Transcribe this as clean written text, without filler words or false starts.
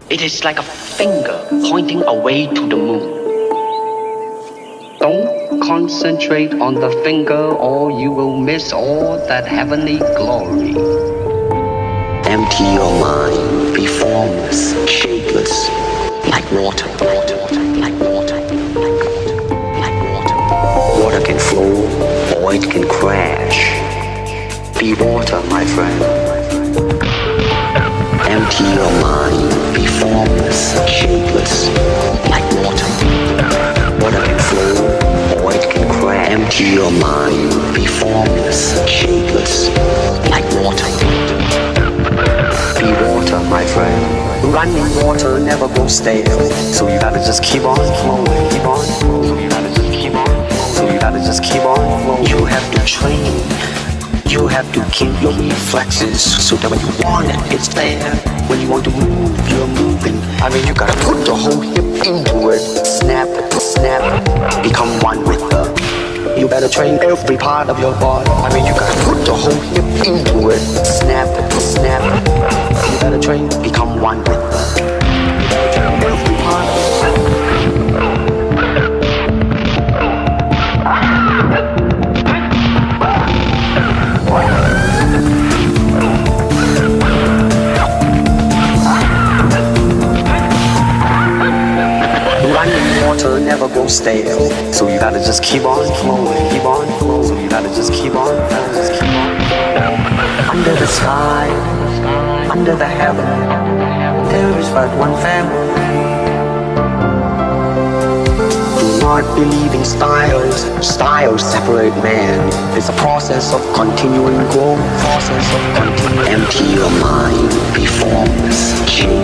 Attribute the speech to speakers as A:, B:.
A: It is like a finger pointing away to the moon. Don't concentrate on the finger or you will miss all that heavenly glory. Empty your mind, be formless, shapeless, like water, like water, like water, like water, like water. Water can flow or it can crash. Be water, my friend. Empty your mind, be formless, shapeless, like water. Water can flow or it can crash. Empty your mind, be formless, shapeless, like water. Be water, my friend. Running water never goes stale, so you gotta just keep on flowing, keep on flowing. So you gotta just keep on flowing. So you gotta just keep on flowing. You have to train. You have to keep your reflexes so that when you want it, it's there. When you want to move, you're moving. I mean, you gotta put the whole hip into it. Snap, snap, become one with the. You better train every part of your body. I mean, you gotta put the whole hip into it. Snap, snap. You better train, become one with the. You better train every part of your body. Running water never goes stale, so you gotta just keep on flowing, keep on flowing. So you gotta just keep on, gotta just keep on. Under the sky, under the heaven, there is but one family. Do not believe in styles. Styles separate man. It's a process of continuing growth. Process of continuing. Empty your mind, be formless, change.